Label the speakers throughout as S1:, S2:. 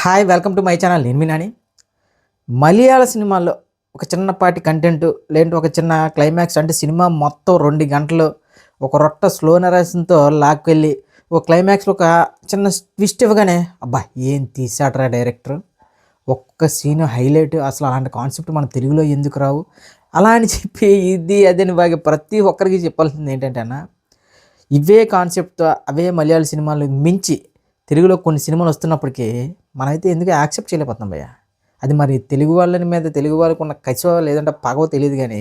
S1: Hi welcome to my channel. నేను మీ నాని. మలయాళ సినిమాల్లో ఒక చిన్నపాటి కంటెంట్ లేదంటే ఒక చిన్న క్లైమాక్స్ అంటే సినిమా మొత్తం 2 గంటలు ఒక రొట్ట స్లో నరేషన్తో లాక్కెళ్ళి ఒక క్లైమాక్స్లో ఒక చిన్న ట్విస్ట్ ఇవ్వగానే అబ్బా ఏం తీసాడరా డైరెక్టర్, ఒక్క సీన్ హైలైట్, అసలు అలాంటి కాన్సెప్ట్ మన తెలుగులో ఎందుకు రావు అలా అని చెప్పి ఇది అదని బాగా ప్రతి ఒక్కరికి చెప్పాల్సింది ఏంటంటే అన్న, ఇవే కాన్సెప్ట్ అవే మలయాళ సినిమాలు మించి తెలుగులో కొన్ని సినిమాలు వస్తున్నప్పటికీ మనమైతే ఎందుకు యాక్సెప్ట్ చేయలేకపోతున్నాం భయ్య. అది మరి తెలుగు వాళ్ళని మీద తెలుగు వాళ్ళకు ఉన్న కసో లేదంటే పగవో తెలియదు కానీ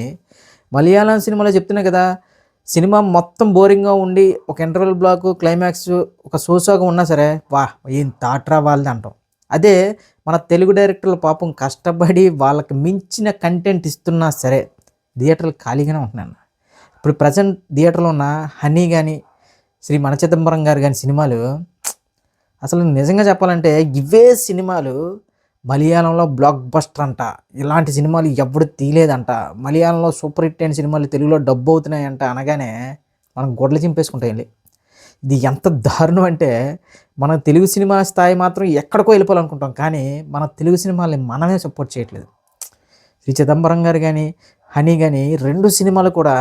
S1: మలయాళం సినిమాలో చెప్తున్నా కదా, సినిమా మొత్తం బోరింగ్గా ఉండి ఒక ఇంటర్వెల్ బ్లాక్ క్లైమాక్స్ ఒక సోసాగా ఉన్నా సరే వా ఏం థాట్రా వాళ్ళది అంటాం. అదే మన తెలుగు డైరెక్టర్లు పాపం కష్టపడి వాళ్ళకి మించిన కంటెంట్ ఇస్తున్నా సరే థియేటర్లు ఖాళీగానే ఉంటున్నాను. ఇప్పుడు ప్రజెంట్ థియేటర్లో ఉన్న హనీ కానీ శ్రీ మన చిదంబరం గారు కానీ సినిమాలు అసలు నిజంగా చెప్పాలంటే ఇవే సినిమాలు మలయాళంలో బ్లాక్ బస్టర్ అంట. ఇలాంటి సినిమాలు ఎవడు తీయలేదంట. మలయాళంలో సూపర్ హిట్ అయిన సినిమాలు తెలుగులో డబ్బు అవుతున్నాయంట అనగానే మనం గొడ్లు చింపేసుకుంటాయండి. ఇది ఎంత దారుణం అంటే మన తెలుగు సినిమా స్థాయి మాత్రం ఎక్కడికో వెళ్ళిపోవాలనుకుంటాం, కానీ మన తెలుగు సినిమాల్ని మనమే సపోర్ట్ చేయట్లేదు. శ్రీ చిదంబరం గారు కానీ హనీ కానీ 2 సినిమాలు కూడా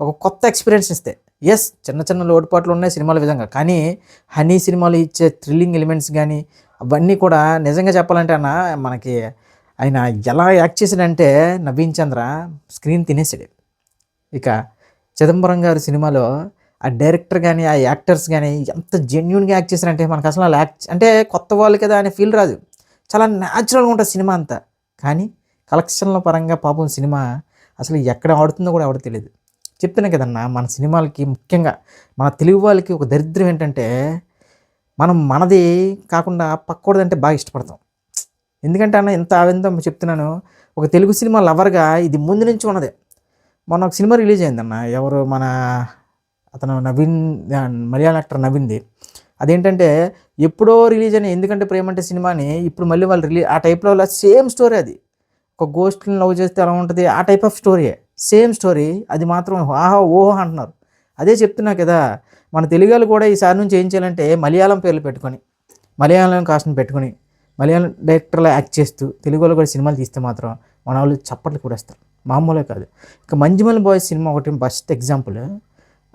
S1: ఒక కొత్త ఎక్స్పీరియన్స్ ఇస్తాయి. ఎస్, చిన్న చిన్న లోటుపాట్లు ఉన్నాయి సినిమాల విధంగా, కానీ హనీ సినిమాలు ఇచ్చే థ్రిల్లింగ్ ఎలిమెంట్స్ కానీ అవన్నీ కూడా నిజంగా చెప్పాలంటే అన్న మనకి ఆయన ఎలా యాక్ట్ చేశాడంటే నవీన్ చంద్ర స్క్రీన్ తినేసాడు. ఇక చిదంబరం గారి సినిమాలో ఆ డైరెక్టర్ కానీ ఆ యాక్టర్స్ కానీ ఎంత జెన్యున్గా యాక్ట్ చేశారంటే మనకు అసలు వాళ్ళు యాక్ట్ అంటే కొత్త వాళ్ళు కదా అనే ఫీల్ రాదు. చాలా న్యాచురల్గా ఉంటుంది సినిమా అంతా. కానీ కలెక్షన్ల పరంగా పాపం సినిమా అసలు ఎక్కడ ఆడుతుందో కూడా ఎవరికి తెలియదు. చెప్తున్నా కదన్నా, మన సినిమాలకి ముఖ్యంగా మన తెలుగు వాళ్ళకి ఒక దరిద్రం ఏంటంటే మనం మనది కాకుండా పక్కోడిది అంటే బాగా ఇష్టపడతాం. ఎందుకంటే అన్న ఇంత ఆవేదనతో చెప్తున్నాను, ఒక తెలుగు సినిమా లవర్గా ఇది ముందు నుంచి ఉన్నదే. మొన్న ఒక సినిమా రిలీజ్ అయిందన్న, ఎవరు మన అతను నవీన్, మలయాళ యాక్టర్ నవీన్ది. అదేంటంటే ఎప్పుడో రిలీజ్ అయిన ఎందుకంటే ప్రేమంటే సినిమాని ఇప్పుడు మళ్ళీ వాళ్ళు ఆ టైప్లో సేమ్ స్టోరీ. అది ఒక గోస్ట్ని లవ్ చేస్తే ఎలా ఉంటుంది ఆ టైప్ ఆఫ్ స్టోరీయే, సేమ్ స్టోరీ. అది మాత్రం ఆహా ఓహో అంటున్నారు. అదే చెప్తున్నా కదా, మన తెలుగు వాళ్ళు కూడా ఈసారి నుంచి ఏం చేయాలంటే మలయాళం పేర్లు పెట్టుకొని మలయాళం కాస్ట్ని పెట్టుకొని మలయాళం డైరెక్టర్లో యాక్ట్ చేస్తూ తెలుగు వాళ్ళు కూడా సినిమాలు తీస్తే మాత్రం మన వాళ్ళు చప్పట్లు కూడా వేస్తారు, మామూలే కాదు. ఇక మంజుమల్ బాయ్స్ సినిమా ఒకటి బెస్ట్ ఎగ్జాంపుల్.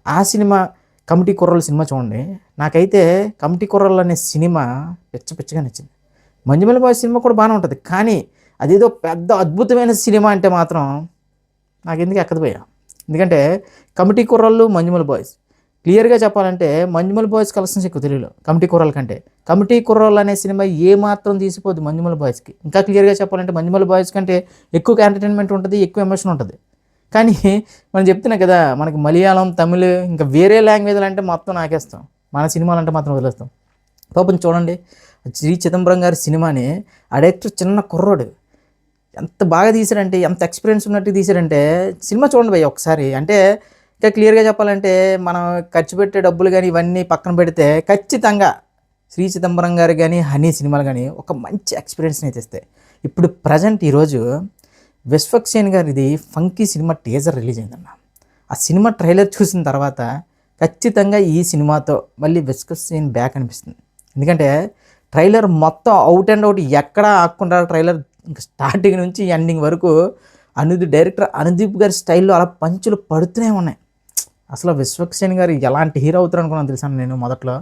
S1: ఆ సినిమా కమిటీ కుర్రల సినిమా చూడండి. నాకైతే కమిటీ కుర్రలు అనే సినిమా పిచ్చగా నచ్చింది. మంజుమల్ బాయ్స్ సినిమా కూడా బాగానే ఉంటుంది, కానీ అదేదో పెద్ద అద్భుతమైన సినిమా అంటే మాత్రం నాకెందుకు ఎక్కదు పోయా. ఎందుకంటే కమిటీ కుర్రాళ్ళు మంజుమల్ బాయ్స్ క్లియర్గా చెప్పాలంటే మంజుమల్ బాయ్స్ కలెక్షన్స్ ఎక్కువ తెలుగులో కమిటీ కుర్రాల కంటే. కమిటీ కుర్రాళ్ళు అనే సినిమా ఏ మాత్రం తీసిపోద్ది మంజుమల్ బాయ్స్కి. ఇంకా క్లియర్గా చెప్పాలంటే మంజుమల్ బాయ్స్ కంటే ఎక్కువ ఎంటర్టైన్మెంట్ ఉంటుంది, ఎక్కువ ఎమోషన్ ఉంటుంది. కానీ మనం చెప్తున్నా కదా, మనకి మలయాళం తమిళ్ ఇంకా వేరే లాంగ్వేజ్లు అంటే మొత్తం నాకేస్తాం, మన సినిమాలు అంటే మాత్రం వదిలేస్తాం. పాపం చూడండి, శ్రీ చిదంబరం గారి సినిమాని ఆ డైరెక్టర్ చిన్న కుర్రోడు ఎంత బాగా తీశారంటే, ఎంత ఎక్స్పీరియన్స్ ఉన్నట్టు తీశారంటే సినిమా చూడండి భయ్య ఒకసారి. అంటే ఇంకా క్లియర్గా చెప్పాలంటే మనం ఖర్చు పెట్టే డబ్బులు కానీ ఇవన్నీ పక్కన పెడితే ఖచ్చితంగా శ్రీ చిదంబరం గారు కానీ హనీ సినిమాలు కానీ ఒక మంచి ఎక్స్పీరియన్స్ని అయితే ఇస్తాయి. ఇప్పుడు ప్రజెంట్ ఈరోజు విశ్వక్సేన్ గారిది ఫంకీ సినిమా టీజర్ రిలీజ్ అయిందన్న. ఆ సినిమా ట్రైలర్ చూసిన తర్వాత ఖచ్చితంగా ఈ సినిమాతో మళ్ళీ విశ్వక్సేన్ బ్యాక్ అనిపిస్తుంది. ఎందుకంటే ట్రైలర్ మొత్తం అవుట్ అండ్ అవుట్ ఎక్కడా ఆకుండా ట్రైలర్ ఇంకా స్టార్టింగ్ నుంచి ఎండింగ్ వరకు డైరెక్టర్ అనుదీప్ గారి స్టైల్లో అలా పంచులు పడుతూనే ఉన్నాయి. అసలు విశ్వక్సేన్ గారు ఎలాంటి హీరో అవుతారు అనుకున్నాను తెలుసాను నేను మొదట్లో.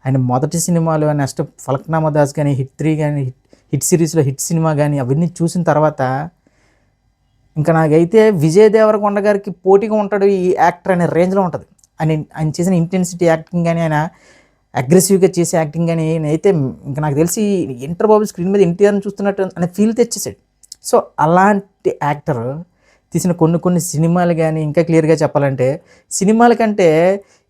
S1: ఆయన మొదటి సినిమాలు నెక్స్ట్ ఫలక్నామా దాస్ కానీ హిట్ 3 కానీ హిట్ సిరీస్లో హిట్ సినిమా కానీ అవన్నీ చూసిన తర్వాత ఇంకా నాకైతే విజయ్ దేవరకొండ గారికి పోటీగా ఉంటాడు ఈ యాక్టర్ అనే రేంజ్లో ఉంటుంది. ఆయన చేసిన ఇంటెన్సిటీ యాక్టింగ్ కానీ ఆయన అగ్రెసివ్గా చేసే యాక్టింగ్ కానీ నేనైతే ఇంకా నాకు తెలిసి ఇంటర్ బాబు స్క్రీన్ మీద ఎన్టీఆర్ని చూస్తున్నట్టు అనే ఫీల్ తెచ్చేసాడు. సో అలాంటి యాక్టర్ తీసిన కొన్ని సినిమాలు కానీ ఇంకా క్లియర్గా చెప్పాలంటే సినిమాల కంటే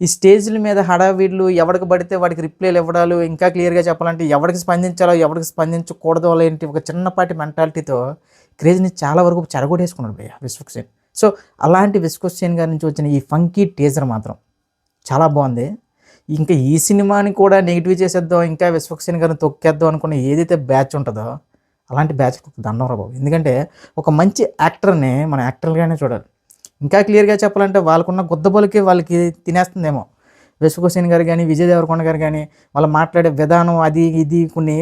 S1: ఈ స్టేజ్ల మీద హడావిడ్లు ఎవరికి పడితే వాడికి రిప్లైలు ఇవ్వడాలు, ఇంకా క్లియర్గా చెప్పాలంటే ఎవరికి స్పందించాలో ఎవరికి స్పందించకూడదో అలాంటి ఒక చిన్నపాటి మెంటాలిటీతో క్రేజ్ని చాలా వరకు చెడగొట్టేసుకున్నాడు భయ్య విశ్వక్సేన్. సో అలాంటి విశ్వక్సేన్ గారి నుంచి వచ్చిన ఈ ఫంకీ టీజర్ మాత్రం చాలా బాగుంది. ఇంకా ఈ సినిమాని కూడా నెగిటివ్ చేసేద్దాం, ఇంకా విశ్వక్సేన్ గారిని తొక్కేద్దాం అనుకున్న ఏదైతే బ్యాచ్ ఉంటుందో అలాంటి బ్యాచ్ దండం రా బాబు. ఎందుకంటే ఒక మంచి యాక్టర్ని మన యాక్టర్గానే చూడాలి. ఇంకా క్లియర్గా చెప్పాలంటే వాళ్ళకున్న గుద్దబొలకి వాళ్ళకి తినేస్తుందేమో విశ్వక్సేన్ గారు కానీ విజయ్ దేవరకొండ గారు కానీ వాళ్ళు మాట్లాడే విధానం అది ఇది కొన్ని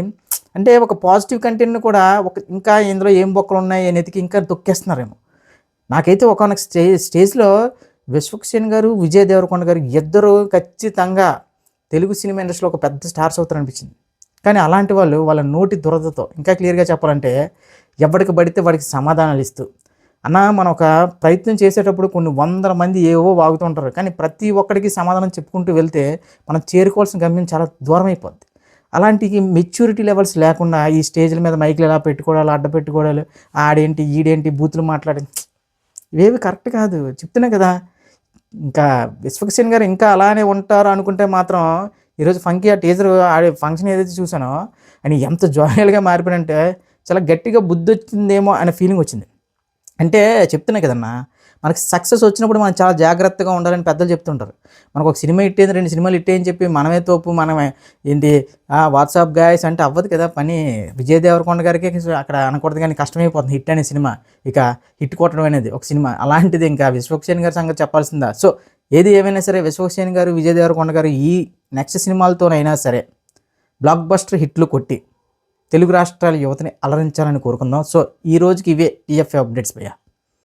S1: అంటే ఒక పాజిటివ్ కంటెంట్‌ని కూడా ఇంకా ఇందులో ఏం బొక్కలు ఉన్నాయి అని ఎతికి ఇంకా తొక్కేస్తున్నారేమో. నాకైతే ఒకానొక స్టేజ్‌లో విశ్వక్సేన్ గారు, విజయ్ దేవరకొండ గారు ఇద్దరు ఖచ్చితంగా తెలుగు సినిమా ఇండస్ట్రీలో ఒక పెద్ద స్టార్స్ అవుతారనిపించింది. కానీ అలాంటి వాళ్ళు వాళ్ళ నోటి దురదతో ఇంకా క్లియర్‌గా చెప్పాలంటే ఎవడికి పడితే వాడికి సమాధానాలు ఇస్తూ, అన్నా మనం ఒక ప్రయత్నం చేసేటప్పుడు కొన్ని వందల మంది ఏవో వాగుతూ ఉంటారు. కానీ ప్రతి ఒక్కడికి సమాధానం చెప్పుకుంటూ వెళ్తే మనం చేరుకోవాల్సిన గమ్యం చాలా దూరం అయిపోద్ది. అలాంటి మెచ్యూరిటీ లెవెల్స్ లేకుండా ఈ స్టేజ్‌ల మీద మైక్‌లు ఇలా పెట్టుకోవడాలు, అడ్డ పెట్టుకోవడాలు, ఆడేంటి, ఈడేంటి బూతులు మాట్లాడి ఇవేవి కరెక్ట్ కాదు. చెప్తున్నా కదా! ఇంకా విశ్వక్సేన్ గారు ఇంకా అలానే ఉంటారు అనుకుంటే మాత్రం ఈరోజు 'ఫంకీ' ఆ టీజర్ ఆడే ఫంక్షన్ ఏదైతే చూసానో ఆయన ఎంత జోవియల్‌గా మారిపోయాడంటే చాలా గట్టిగా బుద్ధొచ్చిందేమో అనే ఫీలింగ్ వచ్చింది. అంటే చెప్తున్నా కదన్నా! మనకి సక్సెస్ వచ్చినప్పుడు మనం చాలా జాగ్రత్తగా ఉండాలని పెద్దలు చెప్తుంటారు. మనకు ఒక సినిమా హిట్ అయింది, 2 సినిమాలు హిట్ అయ్యాయని చెప్పి మనమే తోపు, మనమే ఏంటి వాట్సాప్ గాయ్స్ అంటే అవ్వదు కదా పని. విజయ్ దేవరకొండ గారికి అక్కడ అనకూడదు కానీ కష్టమైపోతుంది హిట్ అనే సినిమా. ఇక హిట్ కొట్టడం అనేది ఒక సినిమా. అలాంటిది ఇంకా విశ్వక్సేన్ గారి సంగతి చెప్పాల్సిందా? సో, ఏది ఏమైనా సరే విశ్వక్సేన్ గారు, విజయ్ దేవరకొండ గారు ఈ నెక్స్ట్ సినిమాలతోనైనా సరే బ్లాక్ బస్టర్ హిట్లు కొట్టి తెలుగు రాష్ట్రాల యువతని అలరించాలని కోరుకుందాం. సో, ఈ రోజుకి ఇవే టీఎఫ్ఏ అప్డేట్స్ భయ్యా.